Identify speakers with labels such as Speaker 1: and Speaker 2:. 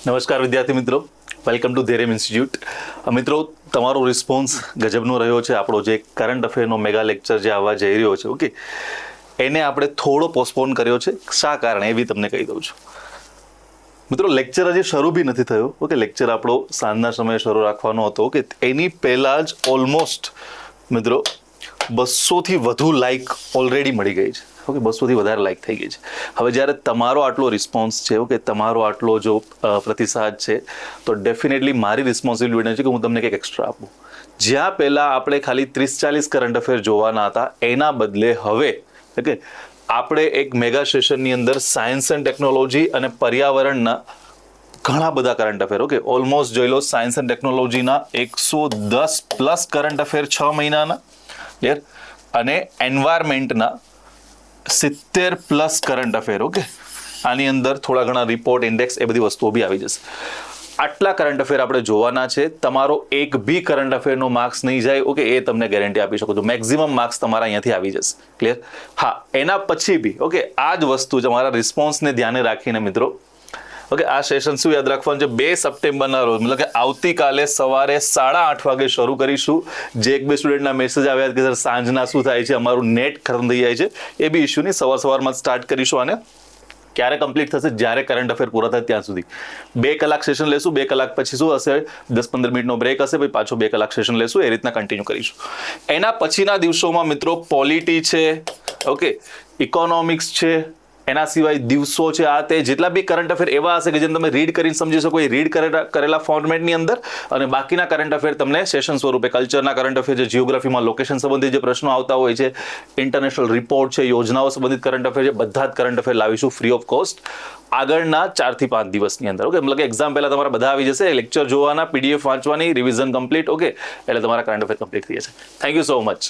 Speaker 1: નમસ્કાર વિદ્યાર્થી મિત્રો, વેલકમ ટુ ધેરેમ ઇન્સ્ટિટ્યૂટ. મિત્રો, તમારો રિસ્પોન્સ ગજબનો રહ્યો છે. આપણો જે કરંટ અફેરનો મેગા લેક્ચર જે આવવા જઈ રહ્યો છે, ઓકે, એને આપણે થોડો પોસ્ટપોન કર્યો છે. શા કારણે એ બી તમને કહી દઉં છું. મિત્રો, લેક્ચર હજી શરૂ બી નથી થયો. ઓકે, લેક્ચર આપણો સાંજના સમયે શરૂ રાખવાનો હતો. ઓકે, એની પહેલાં જ ઓલમોસ્ટ મિત્રો 200થી વધુ લાઇક ઓલરેડી મળી ગઈ છે. ઓકે, 200થી વધારે લાઇક થઈ ગઈ છે. હવે જ્યારે તમારો આટલો રિસ્પોન્સ છે, ઓકે, તમારો આટલો જો પ્રતિસાદ છે, તો ડેફિનેટલી મારી રિસ્પોન્સિબિલિટી બને છે કે હું તમને કંઈક એક્સ્ટ્રા આપું. જ્યાં પહેલાં આપણે ખાલી 30-40 કરંટ અફેર જોવાના હતા, એના બદલે હવે ઓકે આપણે એક મેગા સેશનની અંદર સાયન્સ એન્ડ ટેકનોલોજી અને પર્યાવરણના ઘણા બધા કરંટ અફેર, ઓકે, ઓલમોસ્ટ જોઈ લો સાયન્સ એન્ડ ટેકનોલોજીના 110+ કરંટ અફેર 6 મહિનાના, ક્લિયર, અને એન્વાયરમેન્ટના 70+ કરંટ અફેર. ઓકે, આની અંદર થોડા ઘણા રિપોર્ટ, ઇન્ડેક્સ, એ બધી વસ્તુઓ બી આવી જશે. આટલા કરંટ અફેર આપણે જોવાના છે. તમારો એક બી કરંટ અફેરનો માર્ક્સ નહીં જાય, ઓકે, એ તમને ગેરંટી આપી શકું છું. મેક્સિમમ માર્ક્સ તમારા અહીંયાથી આવી જશે. ક્લિયર? હા, એના પછી બી ઓકે આ જ વસ્તુ તમારા રિસ્પોન્સને ધ્યાને રાખીને મિત્રો, ઓકે, આ સેશન શું યાદ રાખવાનું છે, 2 સપ્ટેમ્બરના રોજ, મતલબ કે આવતીકાલે સવારે 8:30 વાગે શરૂ કરીશું. જે 1-2 સ્ટુડન્ટના મેસેજ આવ્યા કે સર સાંજના શું થાય છે, અમારું નેટ ખતમ થઈ જાય છે, એ બી ઇશ્યુ નહીં. સવારમાં સ્ટાર્ટ કરીશું. આને ક્યારે કમ્પ્લીટ થશે? જ્યારે કરંટ અફેર પૂરા થાય ત્યાં સુધી 2 કલાક સેશન લેશું. 2 કલાક પછી શું હશે, 10-15 મિનિટનો બ્રેક હશે, પછી પાછો 2 કલાક સેશન લેશું. એ રીતના કન્ટિન્યુ કરીશું. એના પછીના દિવસોમાં મિત્રો પોલિટી છે, ઓકે, ઇકોનોમિક્સ છે, એના સિવાય દિવસો છે, આ તે જેટલા બી કરંટ અફેર એવા હશે કે જેને તમે રીડ કરીને સમજી શકો, એ રીડ કરેલા ફોર્મેટની અંદર. અને બાકીના કરંટ અફેર તમને સેશન સ્વરૂપે, કલ્ચરના કરંટ અફેર છે, જીઓગ્રાફીમાં લોકેશન સંબંધિત જે પ્રશ્નો આવતા હોય છે, ઇન્ટરનેશનલ રિપોર્ટ છે, યોજનાઓ સંબંધિત કરંટ અફેર છે, બધા જ કરંટ અફેર લાવીશું ફ્રી ઓફ કોસ્ટ આગળના 4 થી 5 દિવસની અંદર. ઓકે, મતલબ કે એક્ઝામ પહેલા તમારા બધા આવી જશે. લેક્ચર જોવાના, PDF વાંચવાની, રિવિઝન કમ્પ્લીટ. ઓકે, એટલે તમારા કરંટ અફેર કમ્પ્લીટ થઈ જશે. Thank you so much.